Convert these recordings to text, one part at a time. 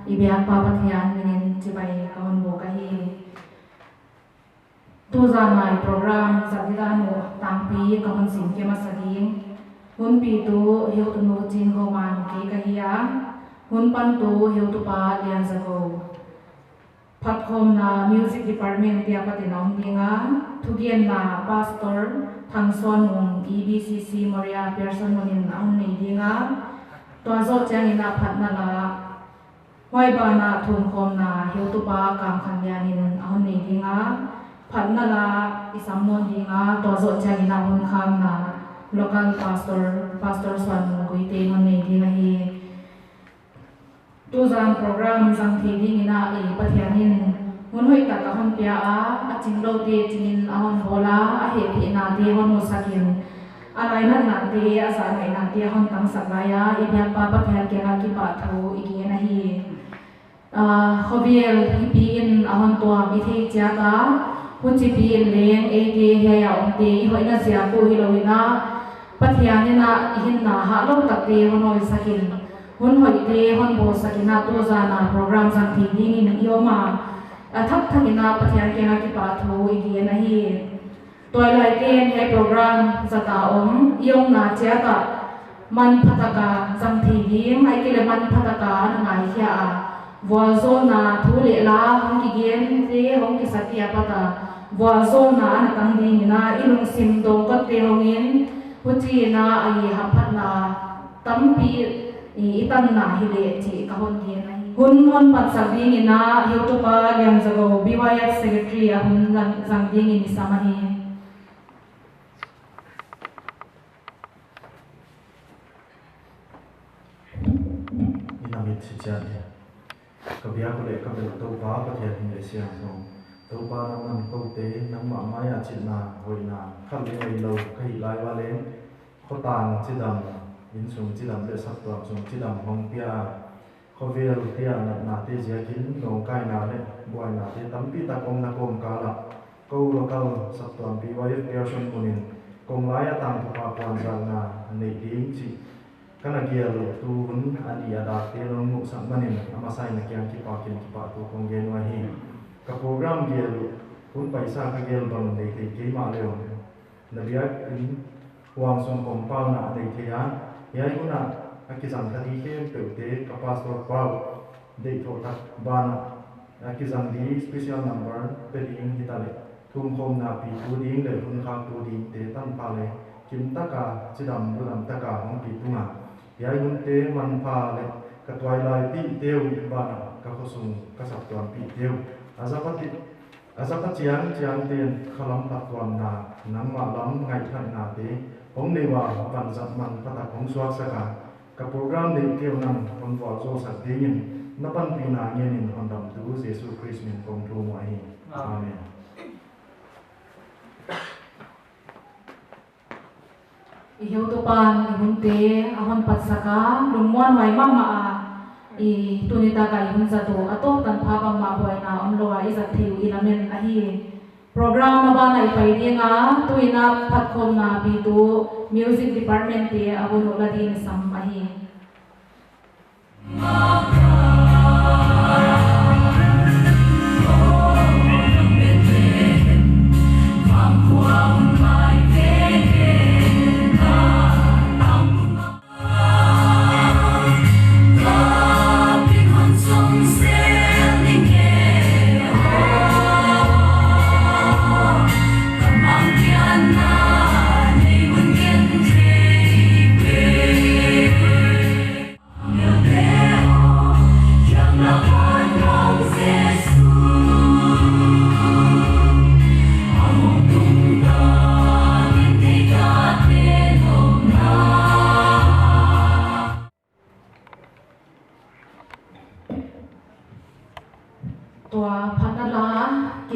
Ibiang papathian minin cibai kawan bo kahi tu zanai program zadidanu tampi kawan sim ke masaging hun pi tu heu tu no jin ko man ke kahia hun pan tu heu tu pa lian zago phatkhom na music department dia patinong dinga thugian na pastor thangson mung EBCC Moria Pearson munin ang nei dinga to zo chang ina phatna la hoi ba na thum khom na heu tu pa kam khan yanin ang nei dinga phatna la isamnon dinga to zo chang ina hun kham na local pastor swan goi te mon nei dinga hi tu zan program sang thi ding ina pathianin mun hoi ta ka hon pia a chinglo te chinin a hon bola a he phi na te hon mo sakin alai na te a sa ngai na te hon tang sakaya ibya pa pathian ke na ki pa thu igi na hi khobiel pi in a hon to mi the cha ka hun chi pi in leng e ke he ya om te hoi na sia ko hi lo na pathianina hin na ha lo tak te hon hoi sakin hun hoi te hon bo sakina to zana program sang thi ding in ioma thak thakina pathian ke na ki pa thu igi na hi toilai ten he program zata om iong na cha ta man phataka sang thi ding ai ke le man phataka na ngai hia wazo na thu le la hong ki gen te hong ki satya pata wazo na na tang ding na ilung sim do ko te hong in huchi na ai haphat na tampi itan na hile chi ka hon gen hun pat sak ding ina heu tu pa liang zago BYF secretary a hun lang sang ding in samahi inamit si Jani kabia ko le kabel to ba pathian hin le siang no to ba nan ko te nang ma maya china hoina khal le ai lo kai lai wa len khotan chidam in sung chidam le sak to sung chidam hong pia khovel tia na te jakin no kai na le boy na te tampi ta kom na kom kala ko lokal sak to pi wa ye person kunin kom lai tang pa kwan jal na nei ding chi kana gial tu hun ani ada te no mu sang manin amasai na kyang ki pa tu kong gen wa hi ka program gial hun paisa ka gial bang nei te ke ma leo na bia in wang song kom pa na nei te ya ya una akizang ka di ke pe te ka pastor pa de to ta bana akizang di special number pe ding hitale thum khom na pi tu ding le hun kha tu ding te tan pa le kim taka chidam bulam taka hong pi tunga yai hun te man pha le ka twai lai pi teu ba na ka khosung ka sak tuan pi teu azapati chiang ten khalam ta tuan na nang ma lam ngai than na te hong ne wa ban zat man pata hong swa saka ka program de keu nam hon wa zo sa dein na pan pi na ngen in hon dam tu Jesus Christ min kong thu mo hi amen iheu to pan ihun te ahon pat saka lungmon mai mama tunita kai hun za do ato tan pha bang ma boy na om lo ai za thiu ilamen a hi program ma ba nai pai dinga tuina phat khom na bi tu music department te abun ola din sam a hi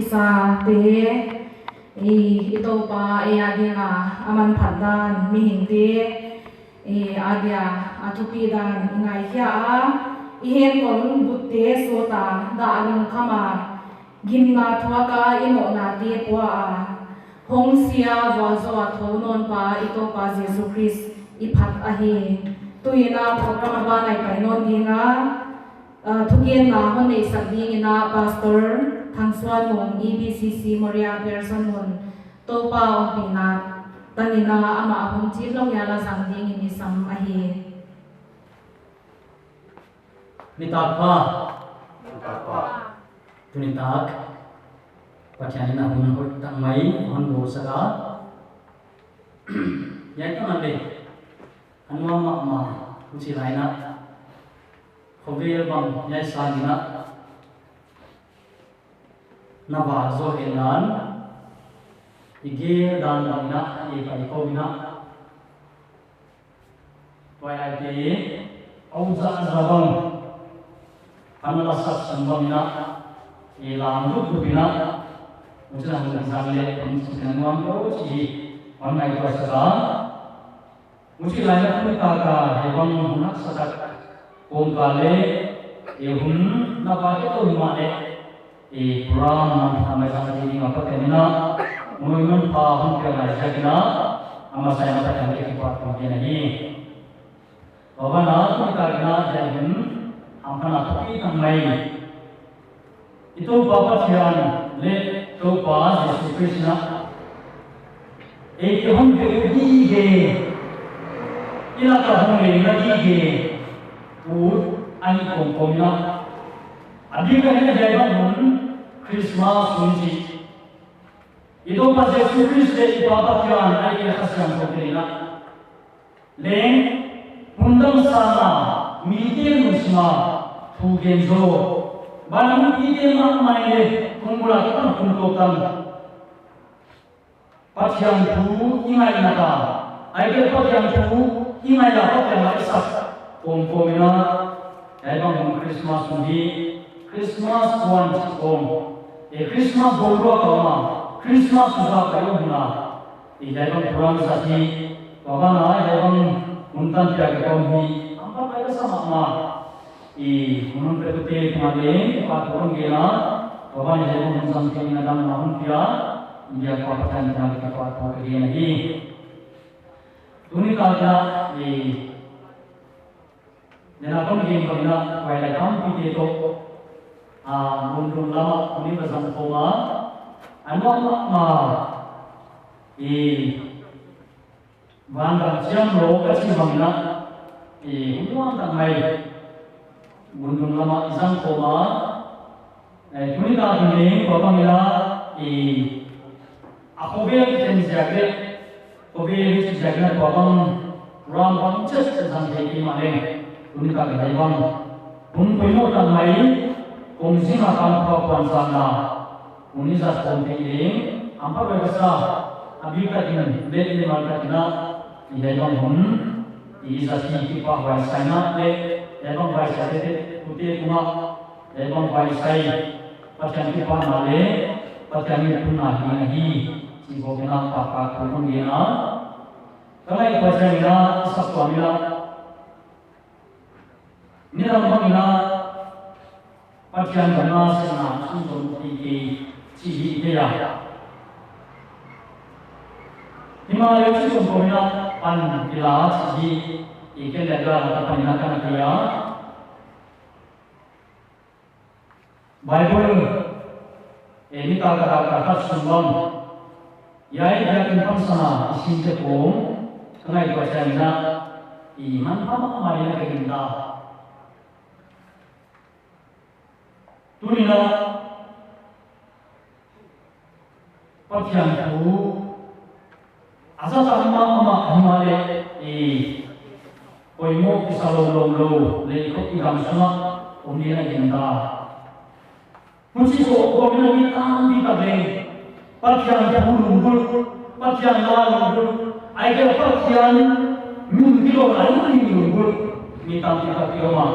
sa te ito pa adi nga aman pandan mihing te adya atupi dan ngai hia ihen kong butte sota da anong kama gimna thuaka imo na te po hong sia wazo athonon pa ito pa Jesus Christ iphat ahi tuina program ba nai painon dinga thugien na hone sabding na pastor thangsuan mong EBCC Moria Pearson mon topa ong pinat tanina ama ahong chilong yala sangding ini sam ahi nitak pa tunitak pachani na hun hot tang mai hon bo saka yan ka mande anwa ma ma uchi laina khovel bang yai sanina na ba zo henan ige dan na e kai ko na toy ai te au za zabang amala sab sambam na e lam lu du bina mujna hon sang le om sanwam ro chi on nai ko sa muji lai na ku ta ka he bang hunak sa om ka le e hun na ba ke to ma le e Quran nama sama ini apa kena menurut paham kena jadinya ama saya mata kami kipat kemudian ini bahwa nak kita kena jadikan akan apa tamai itu bapa sian le to pas Yesus Kristus एक हम बेटी के इलाका हम ले लगी के पूर ani komkomna अभी कहीं जाएगा हम क्रिसमस सुनती itu pas Yesus Kristus ibadat yang ada di atas yang berkena leng undang sana meeting musma tugenzo barang ide mak maile kumula kita kuntokan patiang tu ingai nata aige patiang tu ingai nata patiang isak komkomina ebang Christmas sundi Christmas one om Christmas bolro kama Christmas sudah kayu huna ebang pulang sati bapa na ebang untan tiap kami apa kaya sama ma unun petute kemari pak turun gila bapa ni ebang untan kami nadam nahun dia dia kuatkan kita kuat kerja lagi. Tuni kalau Nenakon game kena kaya kam pide to mundun lama kuni bersama koma anu ma bangga jam lo kasih bangna huan tamai mundun lama isang koma tuni kalau ni bapa mila aku beli jenis jaket bapa ram bang just sampai di mana unika ke bang pun tamai kongsi makam kawan sana unisa konting apa berasa abika dengan le malka kena bang hun isa si kipa wai sana le bang wai sate putih kuma bang wai sai pacan kipa nale pacan punah lagi si bogena papa pun dia kalau pacan ina satu amila ni ramang ina patian kana sena sunjong ti chi dia Himalaya si sempurna pan ila chi ikan lega kata panakan dia Bible ini kata-kata sembang yai dia kan sana isin cepung kenai baca ina iman apa marilah kita Turina patian tu asa sama Himalaya Oimo kisalong-long le ko igam suna umnina kita Kunci so gomina ni tambi kabe patian bulunggul patian lalunggul aige patian mungkilo lain bulunggul ni tambi kabe oma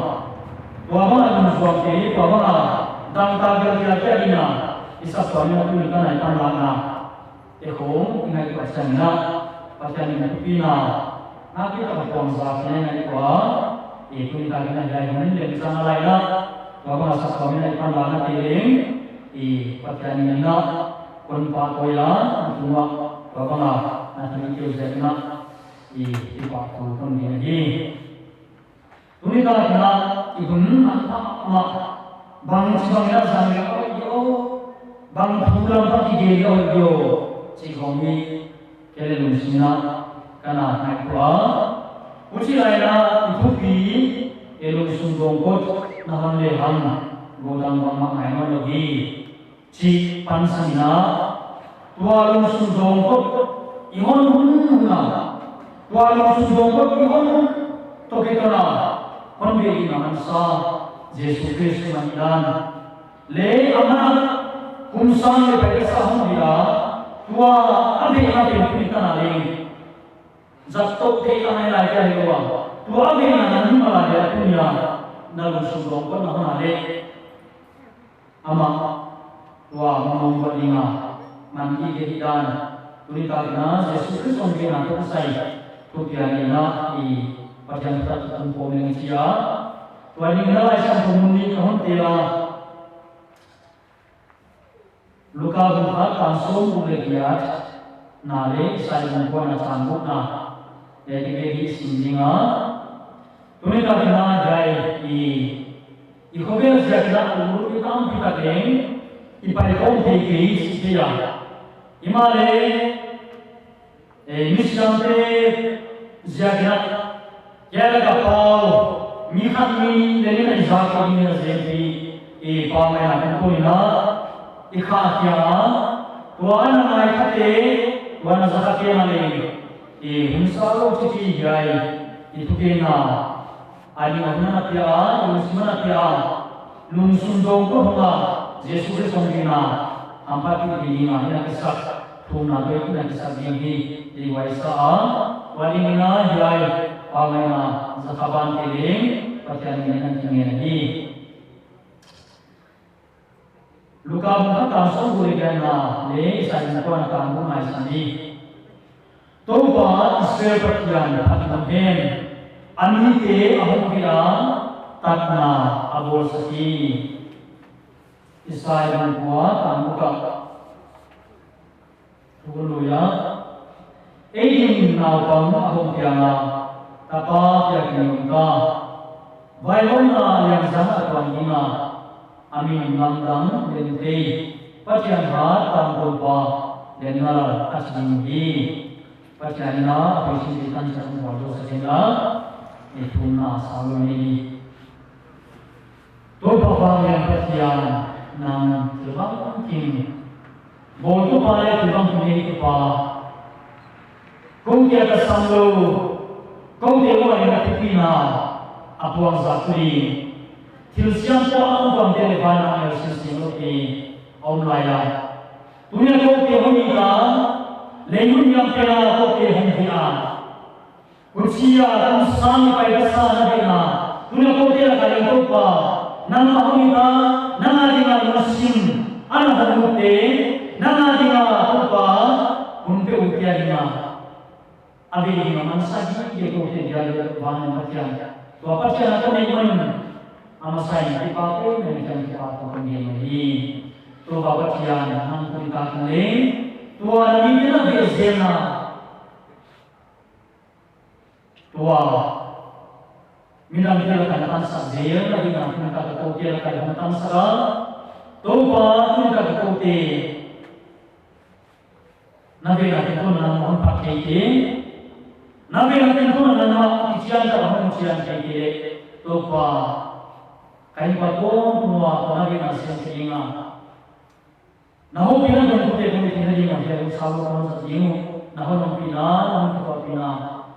wama ni suami wama dang tagar dia ina isa suami tu ni kan aitan lana ekong ingai pasana patian ni pina Nabi tak berpuang sahaja ni kuah, itu ni tak kena jaya ni lebih sana lain lah. Bapa asas kami ni pandang tiring, patian ni nak konpa koya, cuma bapa nak nanti kita nak ipak tu pun ni lagi. Tuni tak kena ibun apa bang cibangnya sampai bang pulang pagi dia yo cigomi kele lusina. Karena nakwa, uci lainnya itu pi, elok sunggongkot nahan lehan, godang bama ayam lagi, ci pansana, tualung sunggongkot, ihon huna, tualung sunggongkot ihon toke kana, konbegi nahan sa, Yesus Kristus manidan, le amanat kumsang le pekesahun dia, tua abe pintan aling. Jatuh ke tanah lagi hari luar. Tua be nanti malah dia punya nalu sumber pun nak ada. Ama tua membuat lima mandi kehidupan. Tuli karena Yesus Kristus membina tu saya. Tu tiada di bagian kita tumpul manusia. Tua ini adalah yang pemundi kahun tiada. Luka buka langsung boleh lihat. Nale saya membuat sanggup na. Jadi bagi sinjinga, tuni tak kena jai ikobel sejarah umur kita kita keng, ipaikong tegi dia. Imale misyante sejarah, kaya kapau mikat ni dari mana jasa ni seperti pamai nak punya ikhatiya, tuan nama ikhate, tuan zakatnya ni. Insalo cici jai itu kena adi mana tiada, mana tiada, lungsun dongko hanga Yesus songkina, hampa tu di lima yang kisah tu nabi tu yang kisah ini di waisa, wali mina jai pamena zakaban tiling, patian dengan tinggi lagi. Luka muka langsung boleh kena, le saya nak kamu masih Toba Israel pertian hati nampen, ani ke ahom kira takna abol saki Israel buat tamuka tulu ya, ini naupang ahom kira tapa yakin kita, baiklah yang sangat kuantina, amin nandang lente, patian hat tamuka dengar asmini. Percaya apabila kita sedang berdoa saja, itu nasalun ini. Tuh bapa yang percaya, nam terbang mungkin, boleh pada terbang ini apa? Kau tiada sanggup, kau tiada yang terpina, apa yang zakri. Tilsiam pun kau tiada banyak yang sesuatu online. Dunia kau tiada hingga. Lemun yang kena koke hongkina, usia kumsang pai kesana dina, tuna koke la kalian kopa, nama hongkina, nama dina musim, anak hamute, nama dina kopa, umpe ukia dina, abi dina mansagi dia koke dia bahan macam, tu apa sih anak kau ni amasai kita pun menjadi kita pun ini. Tu bawa tiang hang kita kene, tua ini kita biasa. Tua, minang kita kan sahaja, lagi nak kita kau dia kan tang sarang, tua kita kau dia. Nabi nabi tu nama pakai dia, nabi nabi tu nama ujian terhadap ujian dia, tua. Kain pakon semua nabi nasi sehingga. Nahu pina dan putih putih pina di mana selalu orang sejingu. Nahu nampina, nahu pina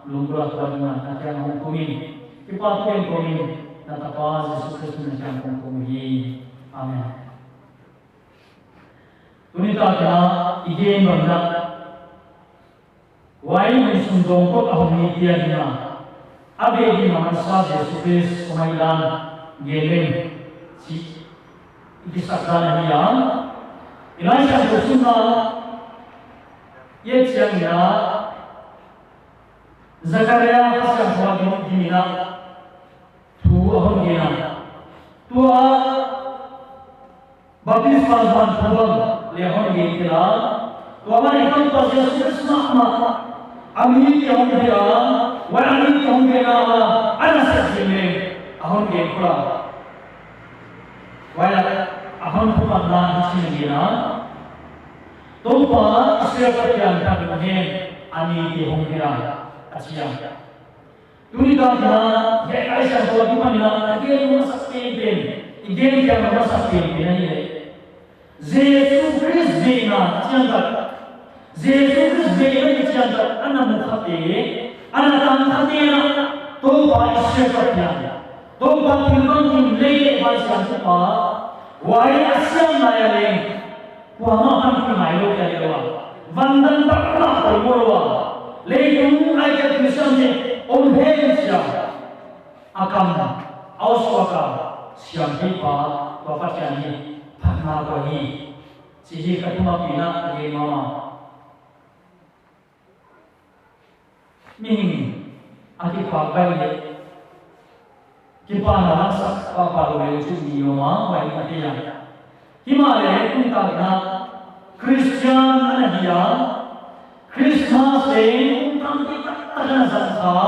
lumrah tuan nanti yang hukumin. Kita yang hukumin, nanti apa Yesus Kristus yang hukumin. Amin. Tunita kena igen benda. Wai mensundong kot ahli dia dina. Abe di mana Yesus Kristus kemailan geleng si kisahkan dia. Ilai yang bersunnah, ia ciamnya Zakaria pasang suami di mina, tu ahon gina, tua baptis pasang suami lehon gina, tua mana itu pasang suami amin yang dia, walaupun yang dia anak sekali ahon gina, walaupun ahon pun ada di sini na, tupa siapa yang tak mungkin ani di hongkira asyam. Tunita na, ya Aisyah buat di mana? Dia masak pempek, dia yang masak pempek ni. Yesus Kristus bina ciantak, Yesus Kristus bina ciantak. Anak mukhati, anak tangkati na, tupa siapa yang, tupa timbang leh bahasa tupa. Wahai asyam layaleng, wahai pemailo kaya doa, bandan taklah terbawa, legung ayat misalnya omhensya, akam, auswaka, siang hipa, bapak jani, panah bahi, sisi ketemu pina di mama, ming, adik pakai. Kita nak sak apa boleh cuci mama, baik mati yang. Himalaya pun tak nak Kristian dia, Christmas day pun tak terkena sangka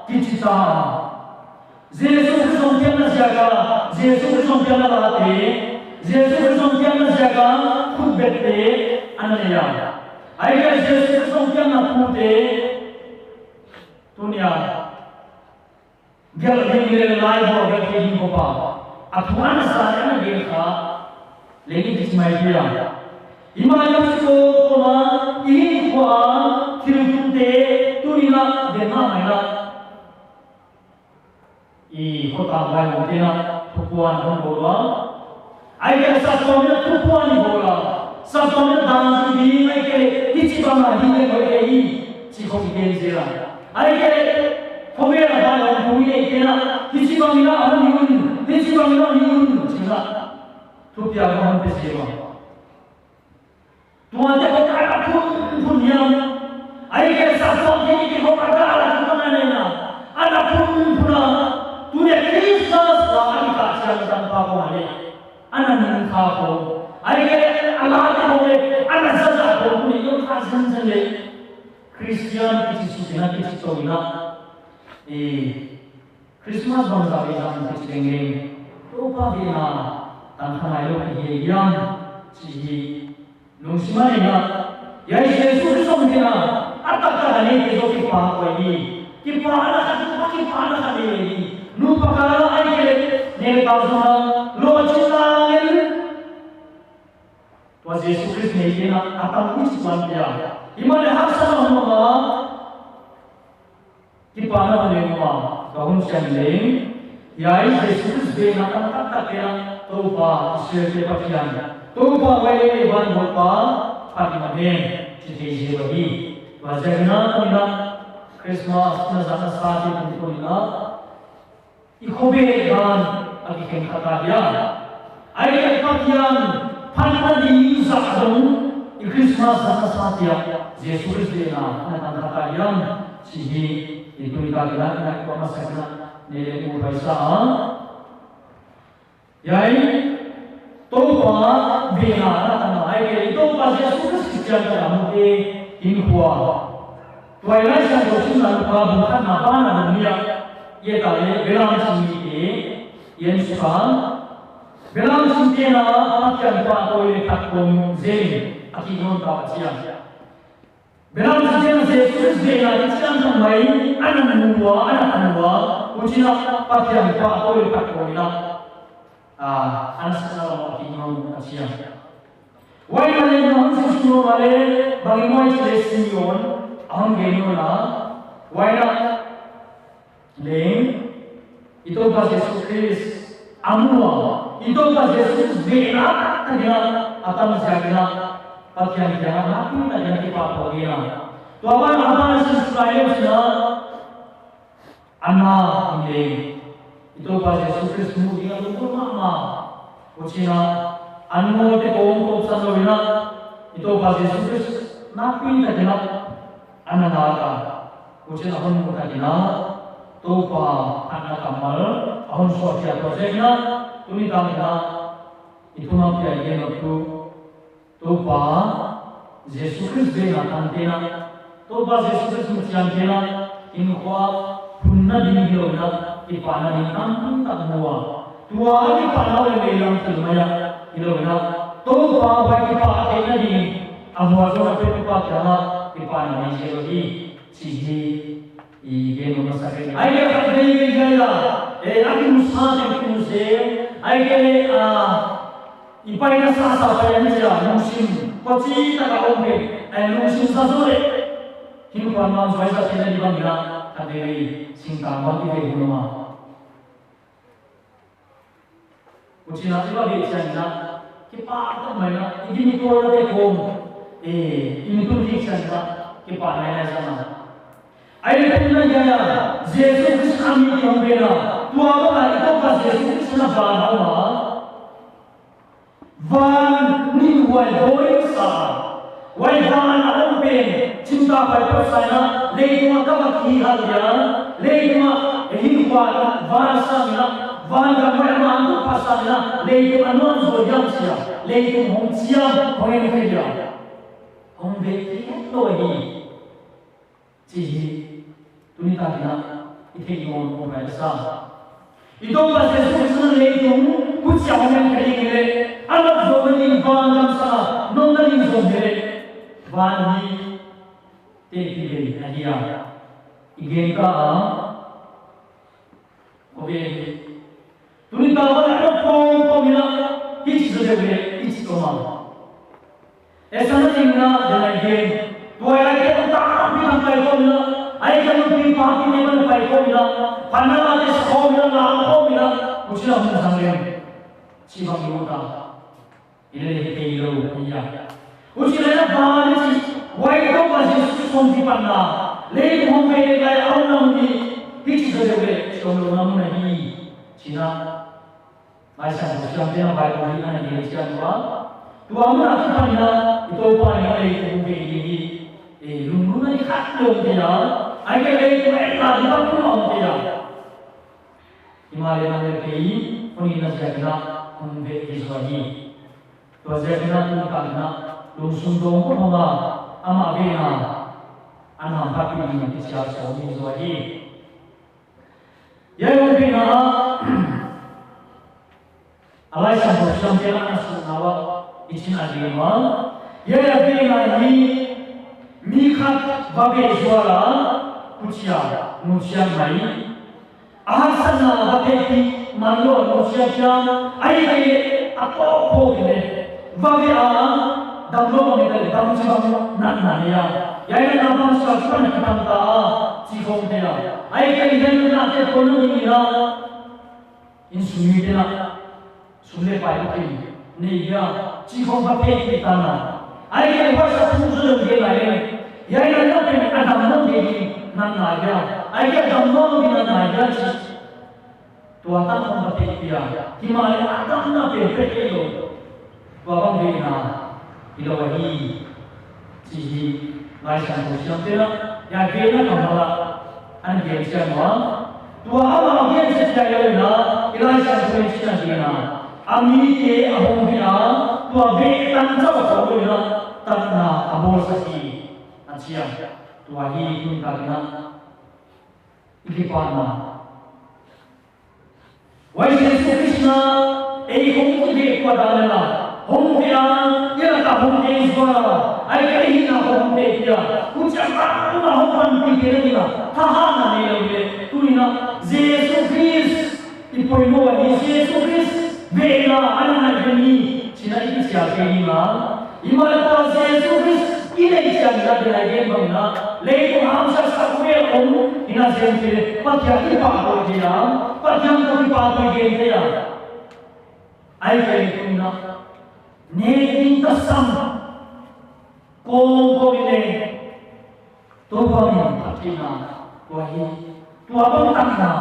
dicita. Yesus Kristus yang jaga, Yesus Kristus yang latih, Yesus Kristus yang jaga kubete ananya. Ayat Yesus Kristus yang nakute dunia. Gel gel live ho gel keji ko pa athuan sa na gel ka legi dismai dia imayam ko koma in ko tirutunte tunina dena maina I kota bai mutena tupuan hon bola ai ke sa ko na tupuan bola sa ko na dan di ai ke hichi bama hi ne ko e I chi ko ge jela ai ke Kami ada yang punya kena, hisi kami nak niun, hisi kami nak niun, cina, tu biar kami bersama. Tuan jangan ada pun yang, ayat satu ini kita kata ada pun mana, ada pun puna, tuan Kristus lah kita cakap tanpa kau anak niun kau, ayat Allah kau, anak saja kau punya yang khas sendiri, Kristian kita sudah kita tahu nak. Christmas bangsa yang kita dengar, lupa dia tanpa malu kehilangan sih. Nungsiman ini, ya Yesus Kristus dia, atas ini kita kita lagi, kita anak lagi. Lupa kalau ayat ni tahu semua, lupa cinta lagi. Tuhan Yesus Kristus ni dia akan nungsiman dia. Iman hak sama Allah. Kita nak menerima kahun sendiri, ya Yesus bina tak yang tupa sesuai pakian, tupa wali ban tupa pagi malam jadi lagi. Wajahnya kita Christmas nazar sahaja untuk kita, ikobe dan agikan kata dia. Ayat pakian paling di Israel Christmas nazar sahaja Yesus bina nazar kata dia sih. Itu kita kena kau masaknya nilai umur besar. yai to pa ve na ta ai ke to pa je su ka sian ka mu te in hua toy lai sa ko sin na pa bu kha na pa na dunia ye ta le velam chi ke yen su ka velam sin te na pa kyan pa ko le tak ko ze aki non ta chia velam sin te na se su ze na chian ta mai anan nuwa uchina pa kyan pa ko le tak ko na anas na aki non chia why male non sisno male bangimoy selection ang genyo na why na leng ito ba Jesus Christ amua ito ba Jesus bena kanya atam sagna patyan kaya happy kanya ki papogina to aban aban Israel na ana leng ito ba Jesus Christ mo di ko mama uchina anmo te ko sa lorina ito ba Jesus Christ napin ta dina ananaga uchina hon mo ta dina to pa anakamal ahon so kya project na tuni ta dina ito na kya ye no to pa Jesus Christ de na tantena to ba Jesus Christ mo siya dina in kwa punna din yo na ipana ni tampun ta muwa tuwa ni panaw le lang tilmaya ilo na to pa ba ki pa te na di amwa so na pe pa kya na ipan ni se hi chi hi I ge no sa ke ai ge ka dei ge ga la aki musa te ki muse ai ge ipai na sa pa ya ni ja musim ko chi ta ka om pe ai musim sa so le ki pa ma so sa te na di bang la ka dei sing ka ma ki ge no ma uchina ti ba ge chan na ki pa ta mai na I ni ko la te ko ini tu diksan ka ki pa na na sana ai ko na ya Jesus Christ ami ki hombena tu aba ito ka Jesus Christ na ba na van ni wai boy sa wai van alam pe cinta pa pa sana le ma ka ma ki ha ya le ma hi wa van sa na van ka ma ma tu pa sa na le ma non so yam sia le hong sia hong ni ke ya ông về cái tôi đi chỉ tôi đi ta đi na ít thì ngon không phải sao ít đâu là sẽ xuất hiện lấy chúng cũng chào mừng cái gì đấy anh làm rồi mình vào làm sao non là mình rồi đấy và đi tiền thì đấy anh đi à igen ka ok tôi đi ta vào làm phong mina ít rồi đấy ít rồi mà ऐसा नहीं ना जलाइए तो यार ये तो ताप भी हम पाई को मिला आई क्या लोग भी पापी नहीं बन पाई को मिला पन्ना वाले सौ मिला लाल को मिला कुछ ना हम संगे चीज़ों की होता इन्हें कई लोग किया कुछ ना बाहर ची वाई को बस सोम की पन्ना ले हम मेरे गए और ना मुझे किसी से जगह सोम लोग ना नहीं चीना ऐसा कुछ हम बिना बाई को नहीं आने की चीज़ tu amna kita ina itu pa ni ai ku be ni lung na ni khat lo dia ai ke le ku ai la di ba ku lo dia imale na le ke oni na ja na on be ki so ni to ja na tu ka na lung sun dong ko ma ama be na ana pa pi ni ki cha so ni so ni ye wo be na alai sa bo sam te na su na wa isin agama ye agama ni mikhat babe zwala puchia musia mai ahasana babe ti manlo musia jam ai ai apo ko ne babe a damlo ne le dam chi bam nan na ya ya na bam sa pan kam ta chi khom te ya ai ai den na te ko ni na in sumi de na sule pai ki ne ya chi không pháp phép thì ta là ai cái quá sa tu sư cái này vậy là nó cái adam nó thì nan lại ra ai cái adam nó thì nan lại ra tua ta không pháp phép kia thì mà adam nó thì phép cái rồi và bằng gì nào thì đâu đi chỉ lại sang một số thế đó ya kia nó còn là anh kia xem đó tua ama kia sẽ chạy rồi đó cái lại sang một số thế nào ami ke abong hina tua be tan sa ko ko na tan na abol sa ki achia tua hi kun ka na ikipana wai Yesu Krishna ei hong ki ko dalala hong hina ya ta hong ke iswa ai ke hina hong te ya ucapa na hong pan pi ke ni na tha ha na ne le tu ni na Yesu Krist ipoi no ni Yesu Krist Vela anak kami cina ini siapa ini mah? Iman pada Yesus Kristus ini siapa yang lagi bangna? Lepas hamsa sahaja om ina sendiri pakai kita apa dia? Pakai kita apa dia? Ayat itu na nekin tasam kau ini tuh yang pakai wahi tuh apa tanda?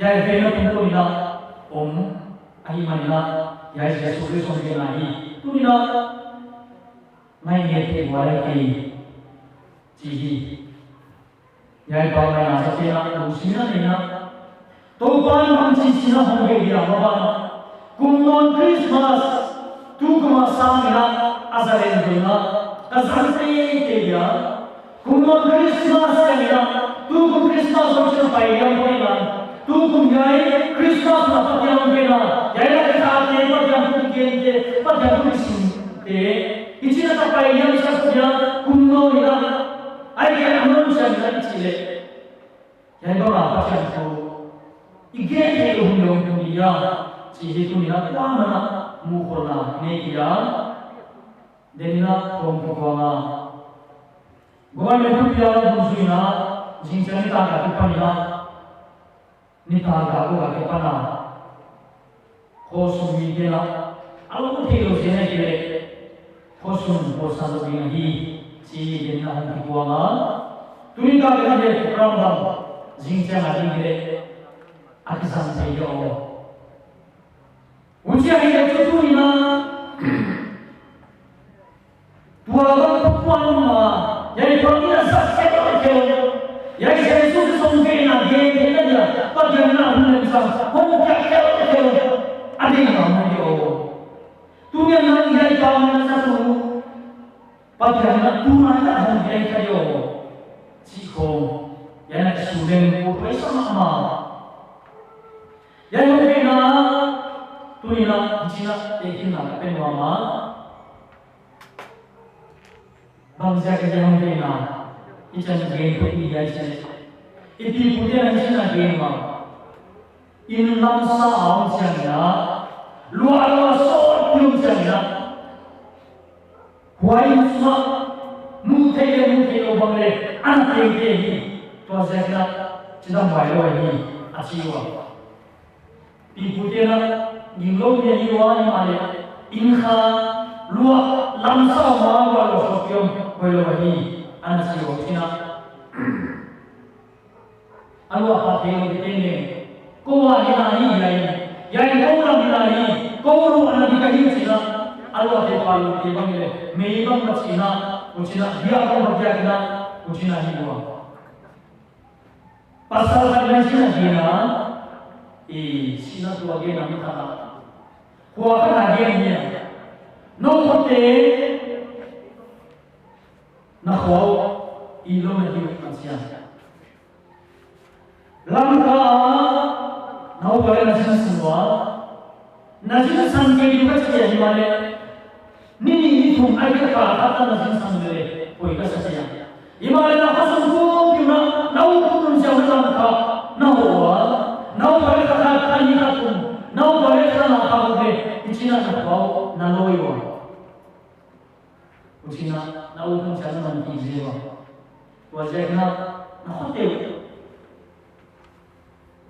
Yang vela itu na om ahi manila ya Yesus Kristus mengenai tu ni nak main game walai ke cihi ya bawa main asal na usina ni na tu pan hamsi sina honge dia bawa kumon Christmas tu kumasa na azaren dina azarte ke dia kumon Christmas ni na tu kum Christmas macam payah boleh tu kumyai Christmas na patyang bela yai na kate patyang kente patyang sinte ichina ta payang sa kya kumno ila ai ke anon sa na chile yai ba patyang ko igete humyo kumya chi tu ni na na mu khola ne kiya denna kom ko na gowa me tu ya du suina jingchani ta ka panila nita gago ga pana khosum mi gela alu thilo sene gele khosum bosan do hi chi denna han kuanga tuni ka ga de program dam jingcha ma gele akisam se yo unja hi de tu ni na tua ga puan ma yai thoni na sa ke ke yai Yesus songke na ge ke na patyang na hun sa hong kya ke adi na mo yo tu ya na yai ka na sa tu patyang na tu na na hong yai ka yo chi ko ya na su den ko pai sa ma yai ho ke na tu ni na chi na te ki na pe ma ma bang ja ke hong ke na ijan gen ko i yai chen iti punya nasi gen ma in lam sa aung chang ya luar so tium chang ya huai sma mu the lo bang le an te ke hi to sa na chidam bai lo hi achi wa iti punya na ning lo ye hi wa ni ma le in kha luar lam sa ma wa lo so tium ko lo hi an chi wa china alu apa tengok tenge ko wa ina yai ko la ina ko ru ana dikahi china alu ate palu te bangile me bang china uchina dia ko bagya kina uchina hi wa pasal kan china dia sina tu age na mi kana ko kana age ni no hote na ko ilo na hi kansia langka nau gale nasin semua nasin sangke di baca dia di mana nini itu aja kata nasin sangke koi kasa saya imale na hasum ko kina nau pun jauh langka nau gale kata kani katun nau gale kata na kau de ichina na kau na loi wa ichina nau pun jauh nanti jewa wajah na hotel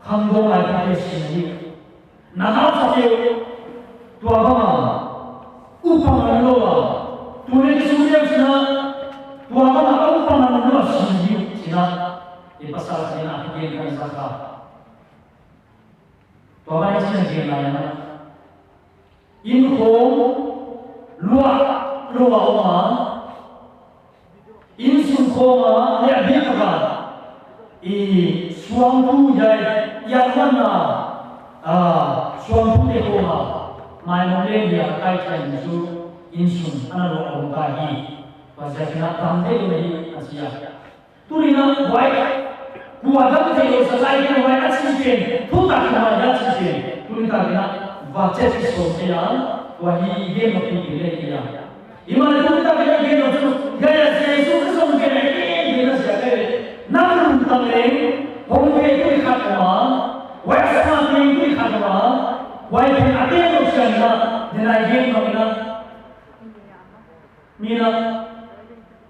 Hamdong ay Palestina nakasakyo tua bama upang anloa tunay sumiyak sina tua bama upang anloa sina ipasal sina akin kan saka tua bama sina kaya inho luwa oma insung koma ya bika suang tu jai yang mana suam pun deko ha mai mo le dia kai chen su in sun ana ro ong ka hi wa ja kina tam de lo hi asia turina wai kuwa dam de lo sa lai ke wai achi chen thu ta ka ya chi chen turina kina wa che chi so te ya wa hi ye mo pi le ke ya imana turina kina ke no su ga ya se su ke so ke ne na sa ke nam tam le hong ve ku kha ma wai sa ma ku kha ma wai ke ate lo chen na de na ye no na mina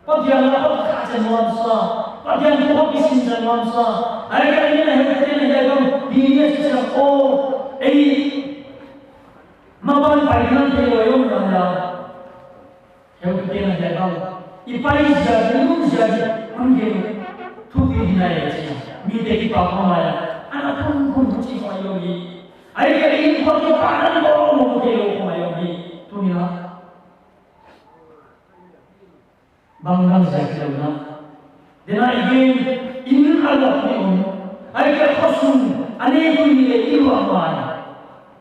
pagyan na pagka sa nuansa pagyan ko kisin sa nuansa ay kaya na hekate na gagawin dinya sa o ay maban painan tayo yung mga hekate na gagawin ipay siya yung siya ang gawin tuki dinaya siya mite kita pamaya anak pun muci kumayogi ay kaya yung pagkapanan ko mumukayo kumayogi tumina banggang saya kena, dena ingin ingin Allah pun, ayat khusus, ane pun ini ilu aman,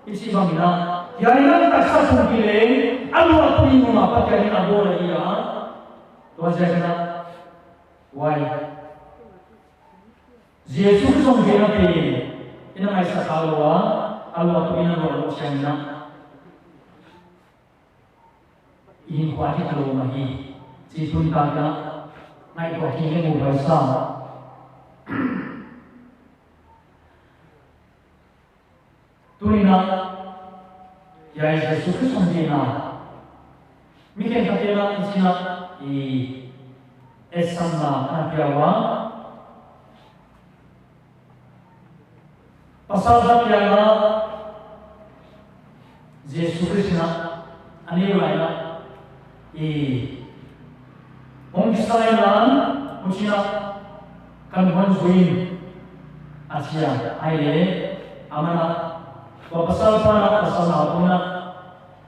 isi bangga, yang tak sah pilih, Allah pun ini apa kali abu lagi ya, tuan saya kena, why, Yesus pun kena pilih, ini macam kalau Allah pun ini orang saya ini kuat itu lagi. Chỉ chúng ta đã ngay có khi cái ngủ sao tôi nói ya Yesus Kristus dia mungkin katanya di sini di esama anak Jawa pasal Jawa Yesus Kristus ani lain di Israelan Musina kan Hanzuin Asia aile amana wa pasal para pasal apuna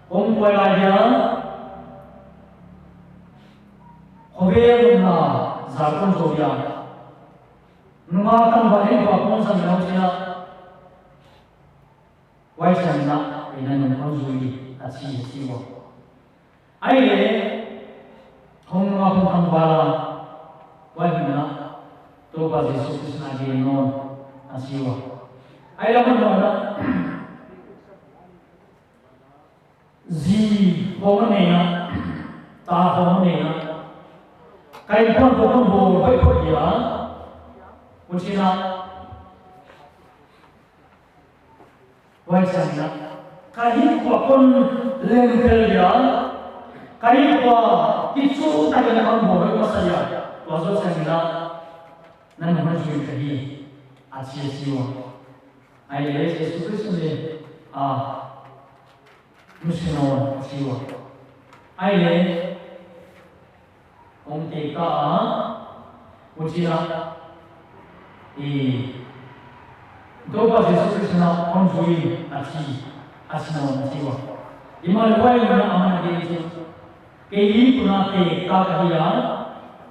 kuai laya hobe na zakon zoya numa kan bani wa pon san Musina wai san na ina Hanzuin Asia siwa aile Hong Kong Kampala, wajibnya tu pas Yesus Kristus lagi non asiwa. Ayam mana? Zi homenya, ta homenya. Kain pun bo baik dia, Musina wajibnya. Kain pun lengkel dia. Kaya pa itu tayo na ang buhay ko sa iya. Wazo sa nila na naman siya kahi at siya siwa. Ay Yesus Kristus ni musino siwa. Ay kung tika mujina doba Yesus Kristus na konjui at asino siwa. Imalway na aman Yesus kei puna te kakahia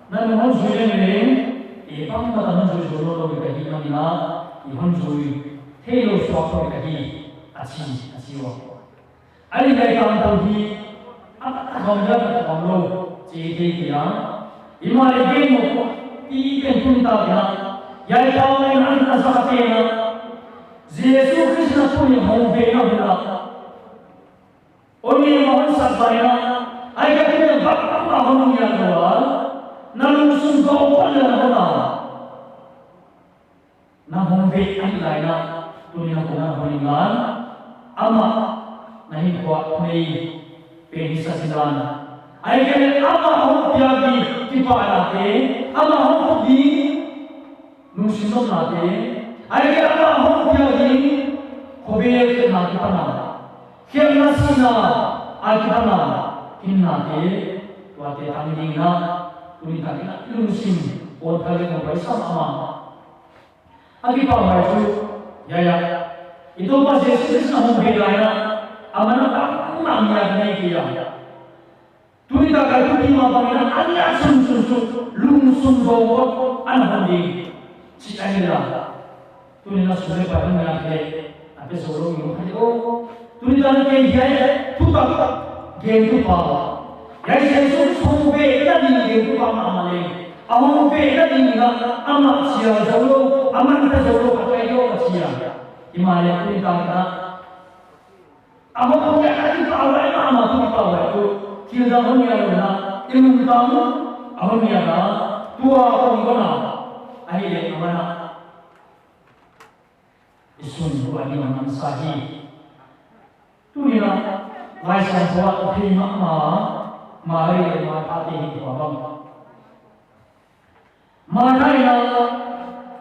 nan Hanzuin le bang mata Hanzuin lo lo kahi namina Hanzuin helo swap kahi asiwa ali dai kam to hi akamja kamlo che te kia imale ge mo ti ken tunta ya yai taw nai nan asakate na Yesus Kristus pun hong ve na bula oni mohon sabaya ay kaya bakit mahal niya gawa nalusong ko pala na na humbe ay laina tuloy na kuna hulingan ama nahigwa may penisa silan ay kaya ama humpiyagi kipalate ama humpi nung sinong natin ay kaya ama humpiyagi hubiyag na kitana kaya nasina ay kitana Inna ke wate tangding na tunita kita lungsim on kali mo sama agi pa ba ya itu pas Yesus na mo bidaya amana ta namya nai kiya tunita ka tuti ma pamina anya sun lungsum do anhandi si anila tunina sule pa na ke apa solo yung halo tulisan ke dia tu tak game tu pa ya Jesus so be na ni game tu pa amale awang be na ni na ama sia solo ama kita solo pakai yo sia imale tu tak na ama ko ya ni pa awai ama tu pa awai tu kita hon ya na ilmu tamu ahon ya na tua ko ngona ai le amana isun wali man sahi tunina laisan buat terima mari ma hati hi babam manai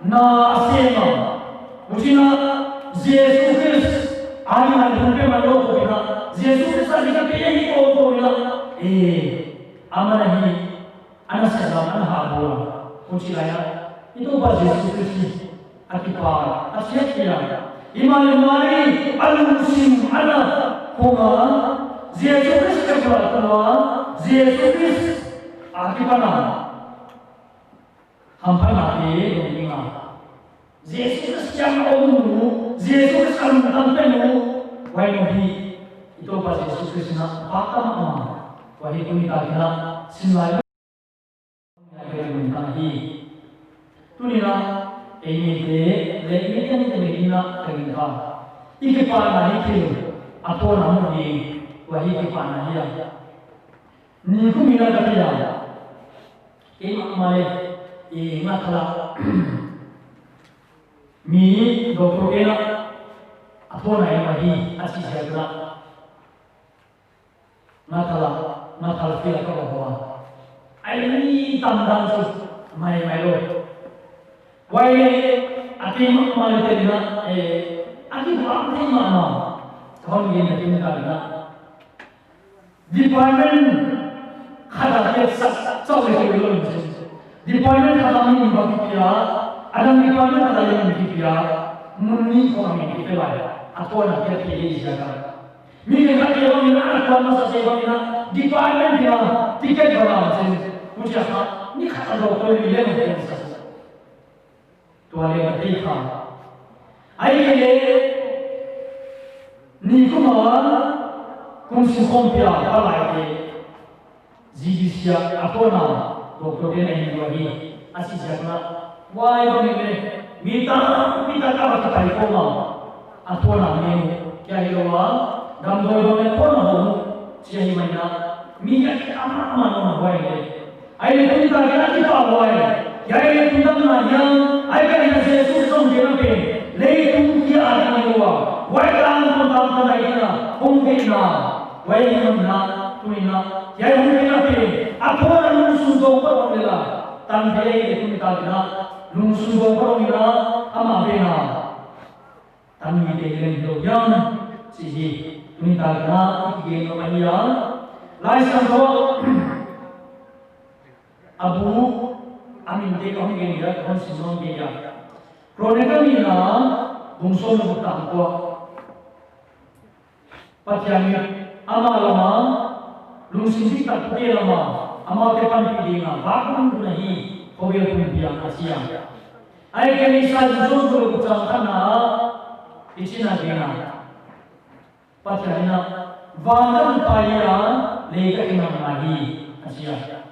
na asema usina Jesus Christ ali na dhunpe mano ko bina Jesus Christ ali ka pe hi ko bina amana hi anasa ana ha bola usilaya itu ba Jesus Christ akipara asyatiya iman mari al-muslim ana kuma Jesus Christ kebetulan Jesus Christ akipana hampa nabi dominga Jesus Christ yang omnu Jesus Christ alu tampenu wainohi itu pas Jesus Christ na pakam wahi kunita kina sinlai tunina ini le kan temina kengka ikipa na hikilu atau namun di wahi ikipa na dia ni kumina kapia ini male makala mi dokter ena atau na wahi asis jaga makala kira kau bawa ini tandang sus mai lo wai ati male tena ati buat mana tahun ini kita kena department khada ke sab ke lo department khada ni bagi kira ada department khada yang kira munni ko kami kita lah atau nak kita pilih jaga mungkin kalau kita ni anak masa sebenarnya department dia tiket berapa mudah ni khada doktor ni yang kita tuale berita aile ni kuma kumsi kompia palai jidisia apona doktor ini lagi asis jana wai bani mita ka kita ikoma apona ni kya hiwa dam doi pona ho siai mana miya ama no wai aile kita kita wai yai tundam na yang ai ka ina Jesus song dia pe leitung kia ani wa wai lang pun tam na ina hong ke na wai nam na tuina yai hong ke na pe apora lung sun do ko la tan be de tun ta na lung sun do ko na ama be na tan mi de len do yang si ji tun ta na ki no ma ya lai san do abu amin de kami ini ya kan sinong dia kronika ni na bungso na butang ko patyang amalama lungsindi tak putih lama amal tepan pidina bakun nahi kobel pun biang asia ai kami sal bungso ko butang kana ichina dina patyang na vanam paya lega imam nahi asia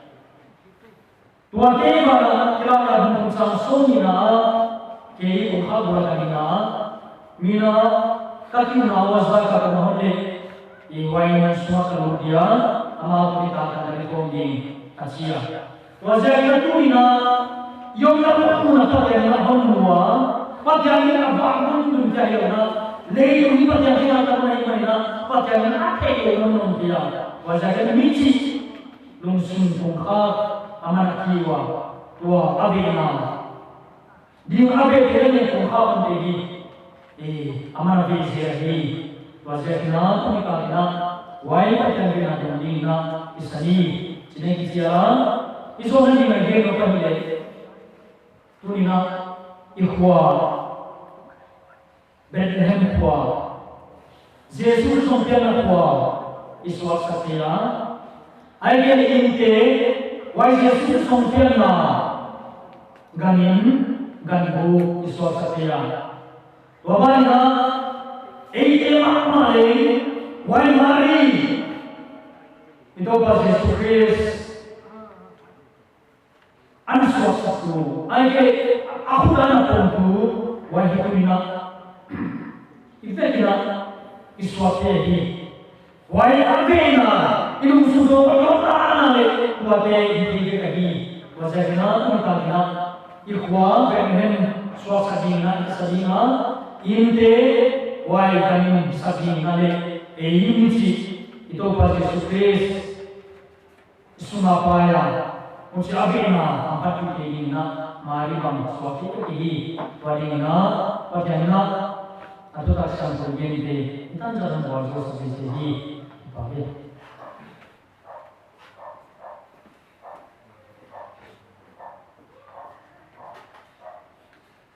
tuate bara kira bung sang sonina ke ukha bola kanina mina kakin nawaza ka mahole iwaina suwa kaludia ama kita dari kongi asia wajah ina tuina yong na puna ta ya na honwa patyang na bangun dun jayona leyo ni patyang na ta mai mai na patyang na ate yo non dia wajah ina michi lungsun tungkha amana kiwa tua abina di abe kene ko khawan degi amana be sehi wajahna kumikana wai patangina dindina isani cine kisia iso hani mage no kamile tunina ikhwa Bethlehem kwa Jesus sompiana kwa iswa satia ai inte wai Jesus sompiana ganin ganbu iswa satia wabana Ate Mari, Wai Mari, ito ba si Jesus Christ? Ano suwak sa ito? Ay kay ako na na po ito, wai hito na. Ito kina, iswak niya. Wai ate na, inusudo ko yung taanay, wate hindi kagi. Wasa kina, kumita kina, ikwa, benhen, suwak sa dina, inte, wai kanin sa dina le, yunci, ito ba si Jesus Christ? Sumapaya. Kung siya na ang patuloy na maribang suwaki ito kaya wali na pagyan na at ito taksang pagyan itan sa ng buwan sa bisigi ipagyan.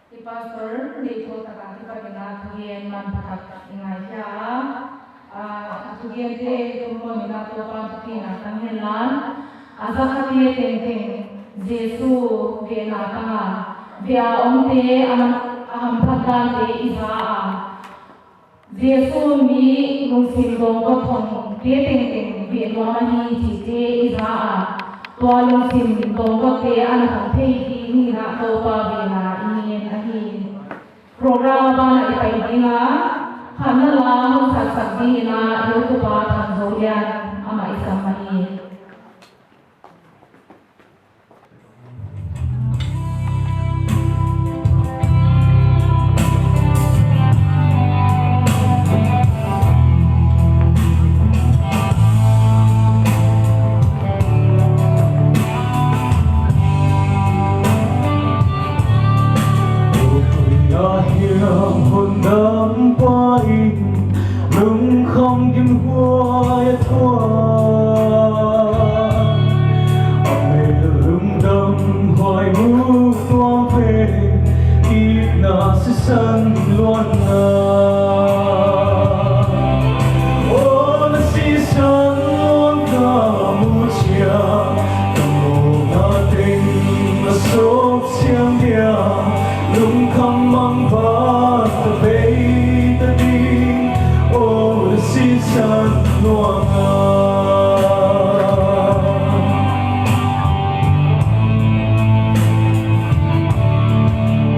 Di Pastor, dito takati pagyan man patak ingay siya. Atugian de kumon na to pagkina tangilan. Asa kati teng Jesu ge na ka bia omte am phagan de isa Jesu mi nung sin dong ko thong te teng bi lo ma hi ji te isa to lung sin dong ko te an thong te ki ni na to pa bi na ni a hi program ba na ipai dinga khana la sa di na ro to pa thang zo yan ama isa ma hi không kiếm hoa thoa mê lưng đâm hoài mũ toa về ít na sẽ sân loan na ô na si sân loan cả mu chia mồ na tình na sốt xiang dia lung không mang vắt về ta đi si san loa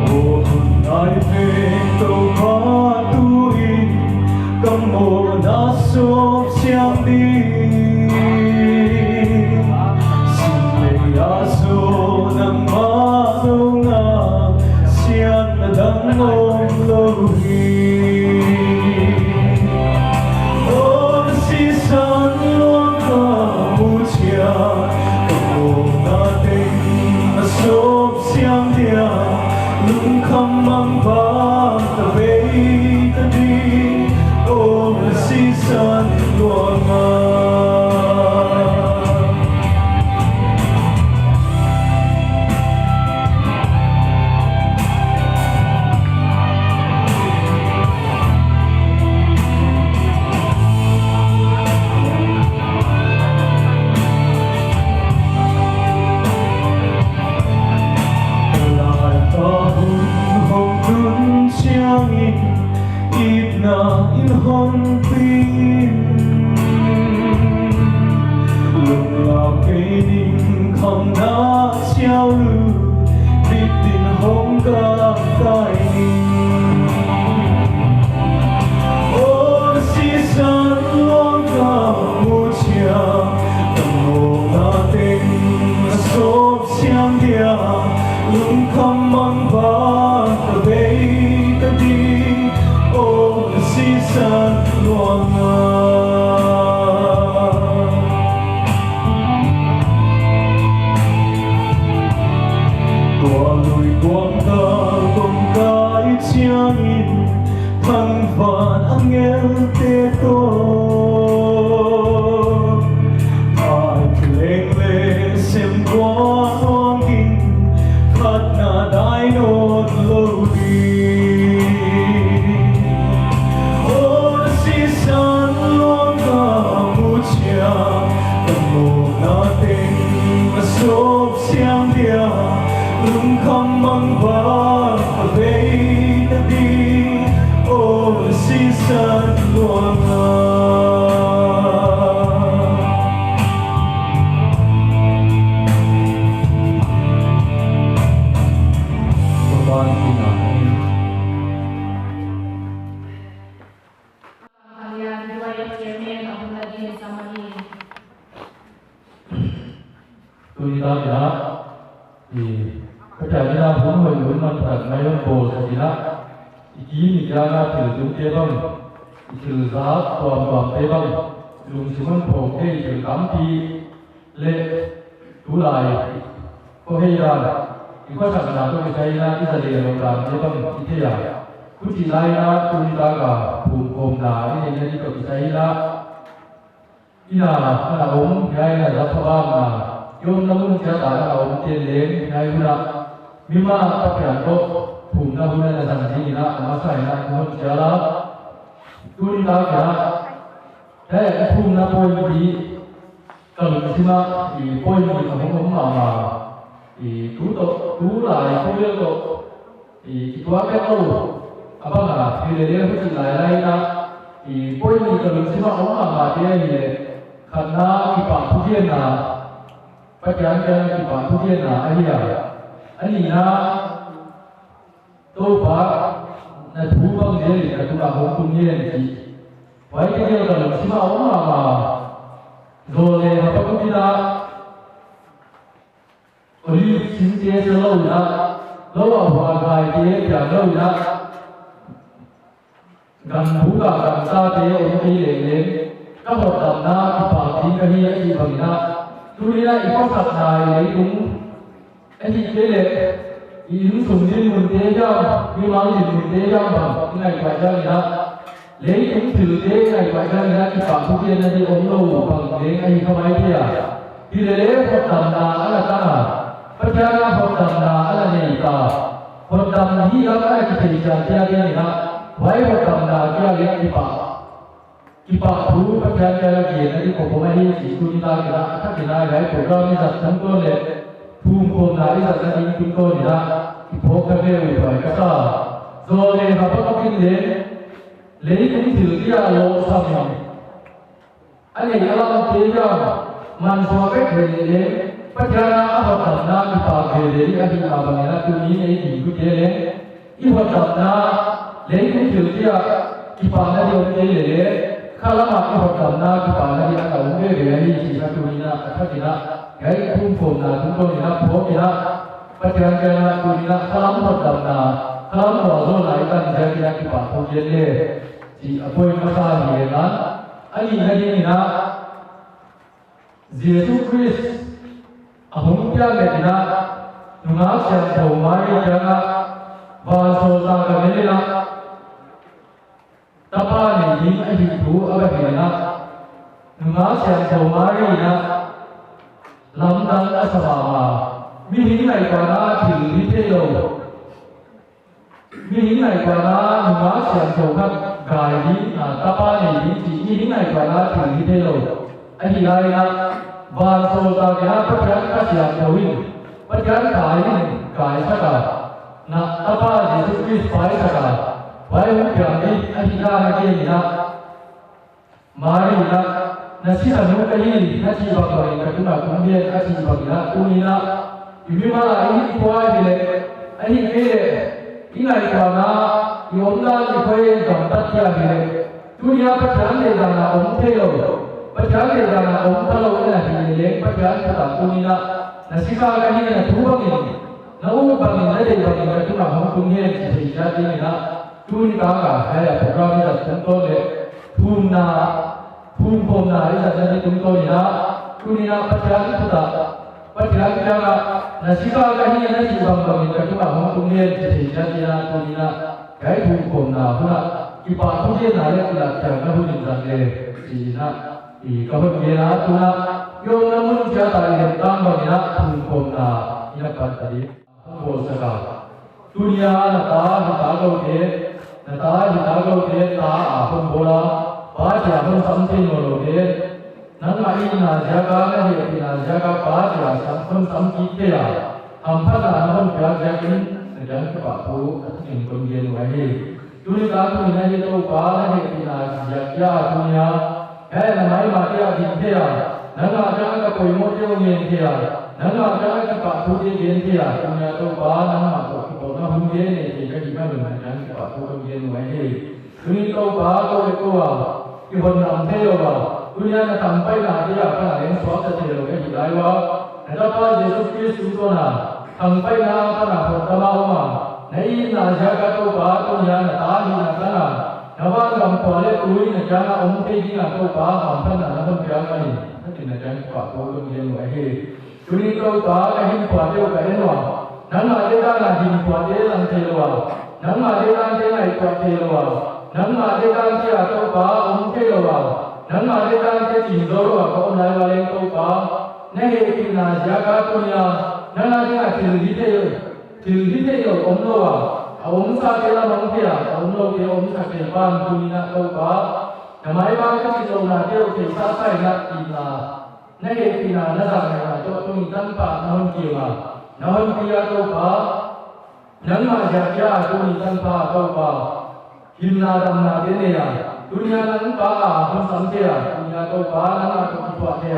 ô hồn ai về tàu hóa tu in cầm mồ na sốt xiang đi xin lệ a số nang ma lâu nga xian na đắng ôm lâu hi không mang vang ta về ta đi ôm si san loa nga ít na in hôn tim chairman ahun lagi samani tôi đã đã thì cái trại gia vốn hồi vốn năm thật ngày hôm bồ thì đã ý mình ra là từ chúng tế băng từ giá toàn tế băng dùng sự mong phổ cây từ cắm thì lệ tú lại có hay là thì có chẳng là tôi thấy là cái gia đình làm tế băng như thế à cũng chỉ lại là tôi đã cả phùng gồm là cái này đi tôi thấy là ý là ông hay là giáo phận là yom namun kita tak tahu tiada yang guna. Mima tak kira phùng na guna na sang sini na masa ina mohon jala. Tuli tak kira. Phùng na poi di kalau sima di poi di kampung mama. Di tu lah poi tu di tua kau apa ngah dia mesti lain na di poi di kalau sima mama dia ni karena kita pujian naปัจจัยการที่ผ่านทุกเรื่องอันนี้นะตัวป้าในทุกบางเรื่องในทุกบางคนเรื่องที่ไว้ที่เดียวกันสิ่งที่ว่ามาโดยเลยพระพุทธเจ้าคนที่สิ่งที่จะเล่านะเล่าว่าใครที่จะเล่านะกันผู้กับกันตาเดียวที่เล่นก็หมดตำนานที่ผ่านที่กันนี้ที่บางนะdunia itu saknai itu, ini kele, ini sumber munteja, memang munteja bang, ini baca ni lah, lei itu tujuh ini baca ni lah kita pujian nanti omlo bang, lei ini kemai dia, bila lei pertanda ala tanah, perjalanan pertanda ala neta, pertanda dia ala kita jadi ni lah, baik pertanda dia lihat kita dulu perjalanan lagi nanti komponen ini kita kira program ini tentu le pungkom dari sana ini tentu ni lah program ini baik kata so le apa mungkin le ini dia lo sama ani alam tiga manfaat le perjalanan apa tanda kita kira ini apa ni lah tu ini ikut dia ini tanda le ini dia kita nanti okey le kalau makhluk pertama kita nanti akan mungkin dari sisa dunia atau tidak dari kumpul tidak pun tidak perjalanan dunia kalau pertama kalau orang lain kan jadi kita pujian le si apa yang masalah ni kan ini nak Yesus Kristus ahum dia kita nungas yang tahu jangan bahasa tak kena Tapa ni itu apa dia? Nungas yang jomari na, lamdan asama. Mihin naik pada tinggi telo. Mihin naik pada nungas yang jomat gaya na tapa ni mihin naik pada tinggi telo. Ahi lain na bahasa tak dia perjalanan kasihan jauhin. Perjalanan gaya sakar. Na tapa Yesus Kristus pai sakar. Baik yang ini kita lagi ni nak, mari nak nasi anu kali nasi bagai kita kemudian nasi bagai nak ini nak ini malah ini kuah ni ini ini kerana yomna ni kau gambar dia ni dunia perjalanan di dalam omtelo perjalanan di dalam omtelo ni perjalanan kita ini nak nasi bagai ni nak dua ni nak bagai ni bagai kita kemudian jadi ni nak Tuli kagak, program ini tentu le, pun ini jadi tentu ni lah. Tuli nak perjalanan jaga, nasi kagak ini nasi bang kita cuma kemudian jadi lah tuli nak, gaya pun kita pujian hari kita jaga pujian saja, si nak, kalau dia tu nak, yang namun jasa yang tambah ni nak pun ini kan tadi, pun sekarang. Dunia nak tahu dia. Nata ditago dia ta apun bola, baca apun sampai nolo dia. Nang ini najaga ni najaga baca sampai sampai dia. Hampa apun belajar ini dan kepapu yang kemudian wahai. Tuli kaku ini itu bala ni najaga dunia. Namai mati dia. Nang najaga kau imut dia. Nang najaga kepapu dia. Dunia tu bala nama tu. Orang hujan ni jika kita benar kita kemudian wahai. Ini kau bahagia kau cái hồn làm thế rồi dunia là thằng bay là đi à cái là đến xóa cho thế rồi cái gì đấy wa người ta coi Jesus Christ là thằng bay là cái là hồn tâm ao mà này là giá cả câu cá dunia là ta đi là cái là nó vẫn cầm quả lên túi là giá là ông thấy đi là câu cá hàng thân là nó không kéo cái gì thế thì là cái quả câu dunia người hay dunia câu cá cái hình quả tiêu cái đó nắng mà đây là hình quả tiêu làm thế rồi nắng mà đây là thế này quả thế rồi nắng mà đây là thế là câu cá ông thế rồi nắng mà đây là thế chỉ rồi có ông này vào lên câu cá này thì là giá cả dunia nắng là thế là thì thế rồi ông đâu ông sa cái là ông kia ông đâu kia ông sa cái ban dunia câu cá nhà máy ban cái gì đâu là tiêu thì sa sai là thì là này thì là nó rằng là cho tôi tăng pa nó hơn kia mà nó hơn kia câu cá nắng mà giá cả tôi tăng pa câu cá hình là đầm là thế này dunia nắng pa không sắm thế dunia câu cá nắng mà tôi chụp thế